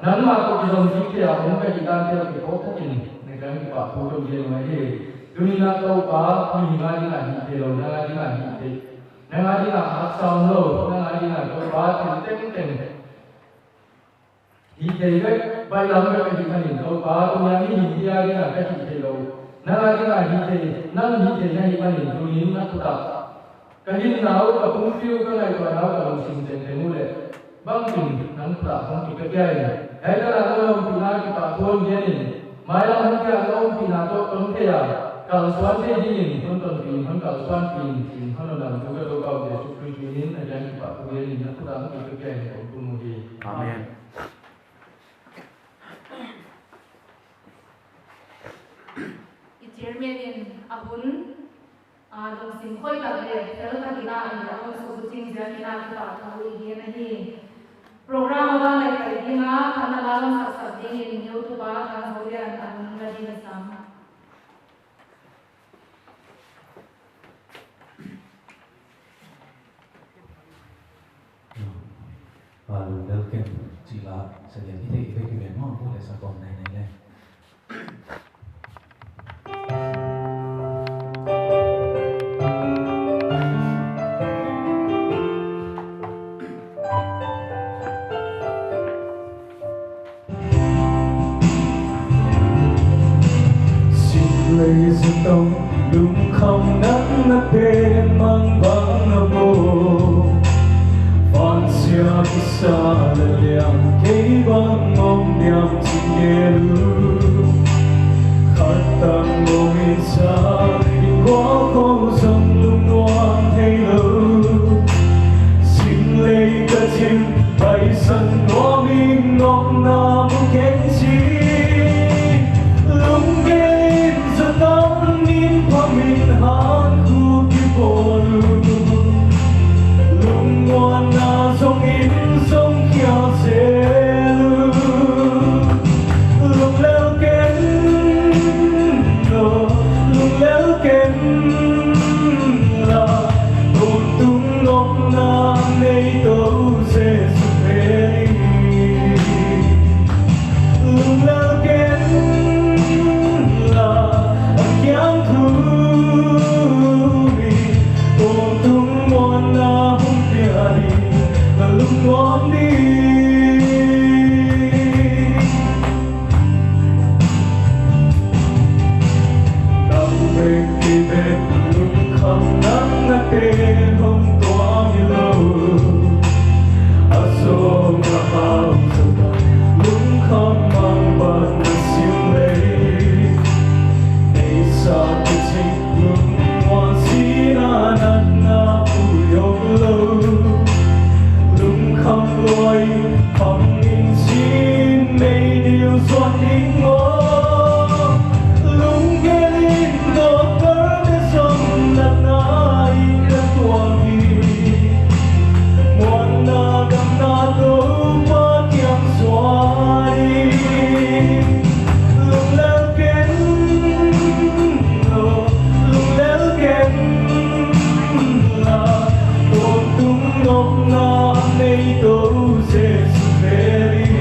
nắng mà tôi dùng gì thế ông cái gì đang theo cái phố thế này này cái quả phố trong kia mà thế dunia câu cá hình là gì là gì thế rồi là gì là gì thế là gì là hạt song rồi là gì là câu cá thì tên thì thế đấy vậy là cái gì cái câu cá tôi nhớ hình kia cái là cái gì thế rồi nó là cái là gì thế nó gì thế này cái hình tôi nhìn nó cũng tập cái hình nào cũng phiêu cái này còn nào còn sinh thành thế mua đấy băng hình nó cũng tập không chỉ cái này ấy đó là nó không chỉ là cái tập thôn thế này mai là không kia nó không chỉ là tôi không thế kalau soan thế gì không cần phim không kalau soan phim không làm juga đâu kalau để chụp phim nhìn là jangan pak punya ini nó cũng tập không cái này cũng mua đi Amen. Chairman abun dong sim khoi ta le tel ta kina ani amo su ching ja kina ta ta wi ge na hi program wa lai kai kina khana la sa sa ding in youtube ba kan hoya an la di na sam và được kiện chỉ là sẽ nhận cái về cái việc ngon của lại sản phẩm này này. Lấy giấc tông đúng không nắng nắp bên mang vắng ở mồ Phan xia kisah leliang kay bang mong diam tingelu Khatang mong isa Ikaw ko sang lumuang halo Xin lấy cả chim bay sân ngõ mình ngọc nam kén chi Lung ghé giờ tắm nín qua mình hát khu kia bồn Lung ngoan na sông in sông kia xe Lung leo kén Lung leo kén là Tồn tung ngọc nam nay tấu sẽ sụp về Lung leo kén là Anh kiếm thu đi Tồn tung ngoan na không bia đi Là lúc ngoan đi Đau về kỳ bên lúc không nắng nát tên không tỏa như lâu Aso nga hao sa ta lúc không mang bận là siêu lấy Để sa cái chính lúc ngoan xí na nát na phù yong lâu Lúc không lôi không in xin mấy điều doan in ngó Lúc ghé lên đột vỡ cái sông đặt na in đất tuồng đi Ngoan na đâm na đôi mắt yang xóa đi Lúc leo kén Lúc leo kén là Tồn tung ngọc na nay tấu sẽ sụp về đi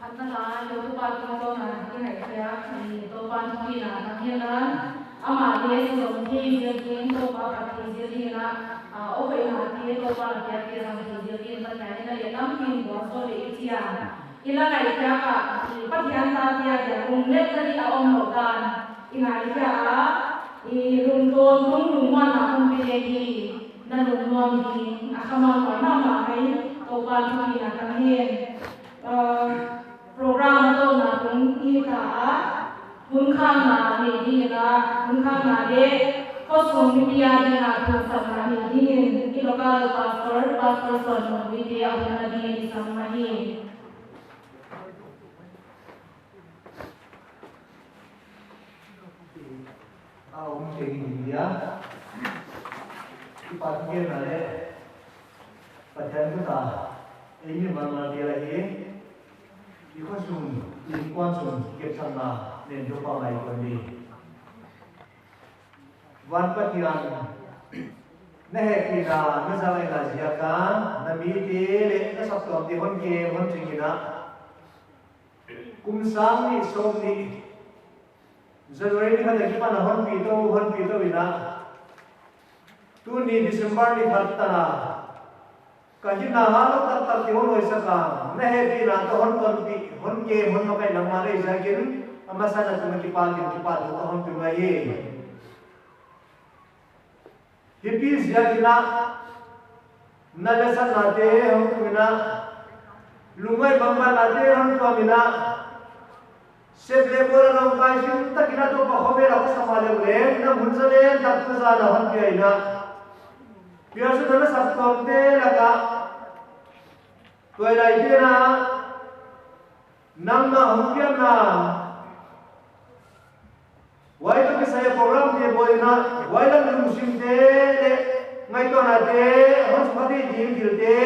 พัฒนาอยู่ทุกวันทุกวันที่ไหนเสียตัววันที่น่ะทั้งที่นั้นอามาเรียนสมที่เรียนกินตัววันที่เรียนนะโอ้ยมาที่ตัววันที่เรียนทำที่เรียนตั้งแต่ในเรียนตั้งที่หัวโซ่เลยที่อ่ะอีละไหนเสียก็ปฏิญาณตาเสียอย่างรุ่งเล็กก็ที่เอาหมดกันอีไหนเสียอีรุ่งโตรุ่งรุ่งวันน่ะรุ่งเป็นดีนั่นรุ่งรวมดีอาคมาหน่อยน้ามาให้ตัววันที่น่ะทั้งเห็นprogram itu nabung kita bukan nari dia bukan nari kosong dia dengan tulisan nari ini lokal pastor sono video nari di sana ini India dipakai oleh Pajan kita ini mana dia lagi Iko sum lingkuan sum kepsana nenjo palai kami. Wan patiran nehe pina misalnya nasiakan nabi tele nasabtu di honke honcingina kumsang ni som ni Januari ni kada kita na hon pito ina tu ni December ni hartana kahin na halok tak ti hon oisaka nehe pina to hon ke hon makai namare jakin amasana tu kipatu to hon tumaye hipis yakina nalasan nate hon tumina lumai bamba nate hon tumina seble bola nong kaishim takina to pahobe ra samale ule na munzale taktuza na hon piaina piasu dana sabtomte laka toila idena namna humpiana wai to saya program dia boina wai lang musim de ngai to na de hon phadi jim dilte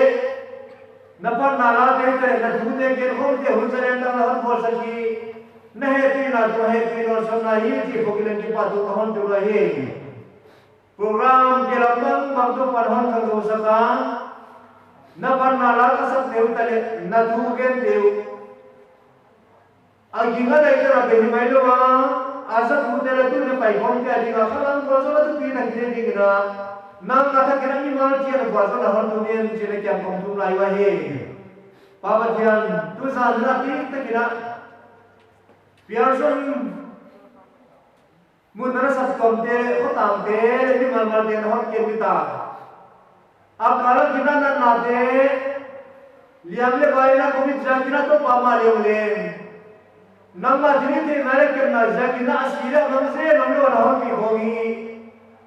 napan nala de te na dhude ke hon de hunzale na hon bol saki nahe pina to he pino sona hi ji bogilen ki patu hon tu rahi program ke lambang magdo padhon thang do saka napan nala ka sab deu tale na dhugen deu aginga dai tara be mai lo wa asa dhude la tu ne pai hon ke adiga khalang ko so tu pina ke digna nang kata kena ni mal chi na ba so na hon tu ne chi ne kyam kom tu lai wa he baba thian tu sa na pi ta kina Biarson munara satkomte khotamte ni malmal de hot ke bita akala kina na nate liamle baina komi jakina to pama leule namma dini te nare ke na jakina asira namse namle wana hot ki hogi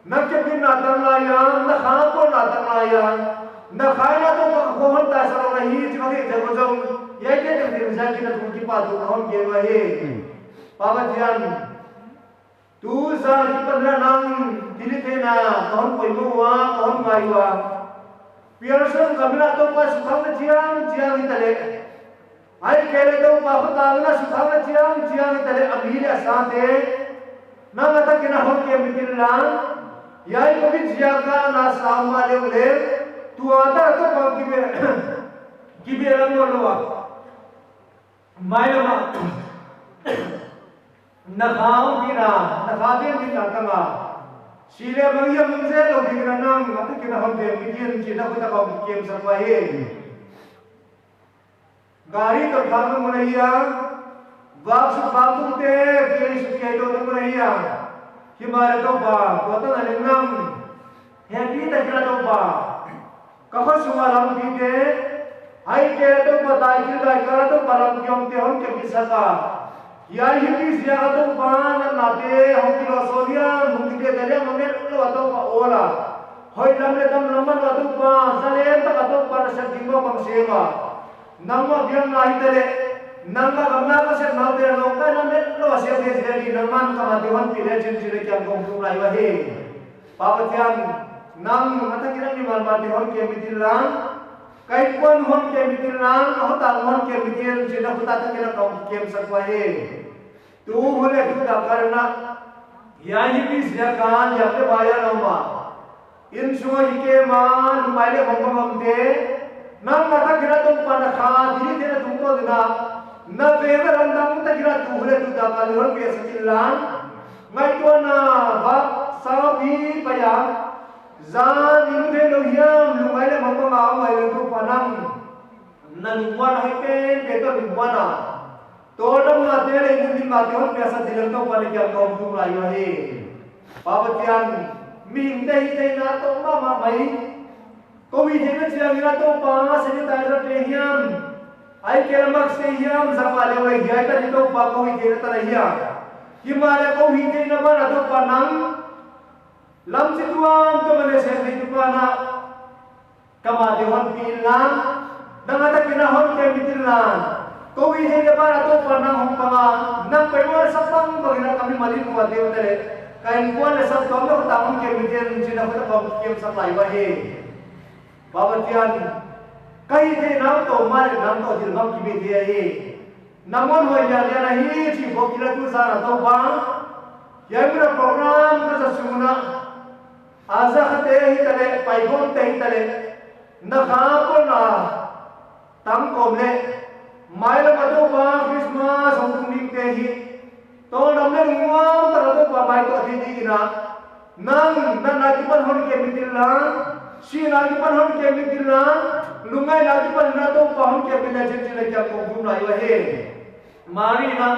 nakke bin na tanlaya na khana ko na tanlaya na khaina to ko hon ta saro nahi jimage jagojong yai ke de jakina to ki pa to hon ke wa he Papa Tian, tu zan kita beranang diri tena, tahun pemuwa, tahun mayua. Biarkan kami nak tahu pas suka ciang kita le. Ay kele tahu pas tangna suka ciang kita le. Ambil asate, nang kata kena hok yang bikinlah. Yai kami ciaga nasama le. Tu ada tu kau kiberan loa. Mayama. Nakau kira, nakadin kita tanga. Sila bagi yang mungkin lo kira nang, atau kita hamil bikin kita kita kau bikin sampai. Gari terbangun menaya, waktu bangun teh kiri sukai itu menaya. Himara toba, kota nalengang, happy tak kira toba. Kau semua lam kita, hai kira toba tak kira kira toba lam kiam tehon kebisaka. Ya hidup siapa tu pangan nate, hong filosofian, mungkin dia tadi mengenal atau apa olah. Hoi dalam dalam nama atau apa, selain tak atau pada setinggi bangsa. Nama biang nahi tadi, nama kamna kasih nama dia lokal nama lo asyik dia jadi nama kamatiwan pilih jenis yang kongkong lain wahe. Papa tiang, nam mata kira ni malmatiwan kemitilan. Kait pun hon ke mitilan, hotal hon ke mitil, jina putat kena kau kem sakwahe. Tu boleh tu tak karena ya ini siakan ya te bayar nama. In semua ikeman, lumayan bangkang bangte. Nang kata kena tu pada kah diri kena tunggu dina. na vera randang ta kira tu hule tu da kalon be sakilan ngai to na ba sabi paya zan inu de lo hiam lu ngai le mong ma ngai le tu panang na luwan hai pen pe to luwana to dam na te le inu din ma te hon be sa dilang to pa le kya tom tu lai wa he babatian min dei dei na to ma mai ko wi de na chiang ira to pa sa ni ta ra te hiam ai kelamak se hiam zamale wai hiai ta ni to pa ko wi de ta la hiam himala ko wi de na ma na to pa nang lam situam to mane se ni tu pa na kama de hon pil na danga ta kina hon ke mitil na ko wi de na ma na to pa nang hong pa nga nang pe mo sa pang ko ina kami malin ko de ta le kain ko na sa to no ta hon ke mitil china ko ta ko kem sa lai wa he babatian kai the nam to mar nam to dil bam ki be de ye namon ho ya ya na hi chi bo kila tu sa na to ba ya mira program ka sa sumuna aza khate hi tale pai gon te hi tale na kha ko na tam kom le mai la ma to ba christmas hong tung ning te hi to nam le ngwam ta to ba mai to thi di na nang nan na ki pan hon ke mitil la si na ki pan hon ke mitil la lungai na ki pan na to pa hon ke bila chen chen kya ko gum lai wa he mari na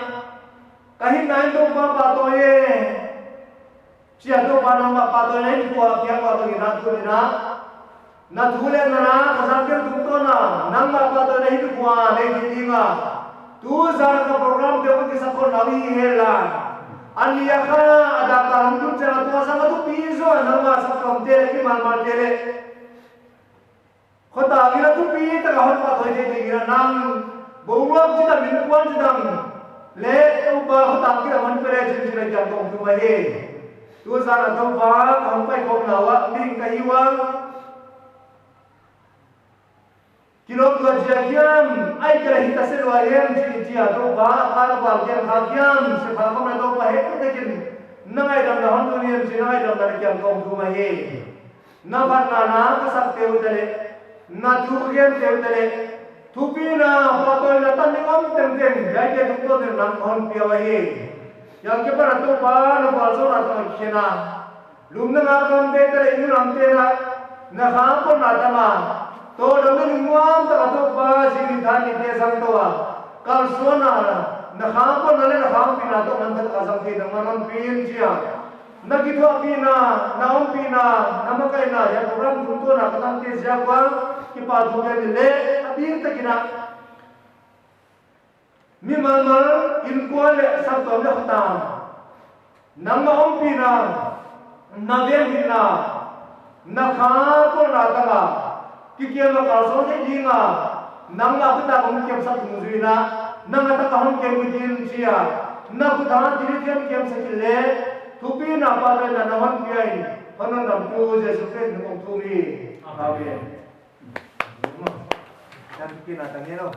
kahin na to pa pa to ye sia to pa na pa to nei ko kya ko to na tu na tu le na ka sa ke tu to na nang ma pa to nei ko le di nga tu zar ka program de ko sa ko nawi he la ani ya kha ada ka hum tu chana to sa tu piso na ma sa kam te ki mal te le khota gira tu pi ta ka hon pa thoi de gira nang bowam chi ta min kwan chi dang le tu ba khota gira man pere chin chi la jam tu ma he tu sa na to ba hom pai ko na wa ning ka hi wa kilom ko jia kiam ai kala hita se lo ayem chi chi a to ba ka na ba kiam kha kiam se pha ko na to pa he ko de kin nang ai dam na hon tu ni chi nang ai dam na kiam ko tu ma he na ba na ka sak te u de na tu gen te u de tu pi na pa to na tan ni om tem tem gai ke tu to de nam hon pi wa he yang ke pa to ba na ba so na to khena lum na ma kom de te ni ram te na kha ko na ta ma to dam ni ngwam ta to ba si ni than ni te sam to wa kal so na kha ko na le na kha pi na to man ta sam thi dam man pin chia na ki tho pi na om pi na ma kai na ya program tu to na ka tam te sia kwa ki pa thu ke le abin ta kina mi mal in ko le sam to le khata nam ma om pi na ve pi na kha ko na ta ga ki ke ma ka so de di nga nam na ku ta ko ke sa tu zui na nang ta ka hon ke mu din sia na ku ta ti ke sa ki le tu pi na pa le na hon pi ai honon ram tu je su fe no tu mi amen yan pi na ta ni no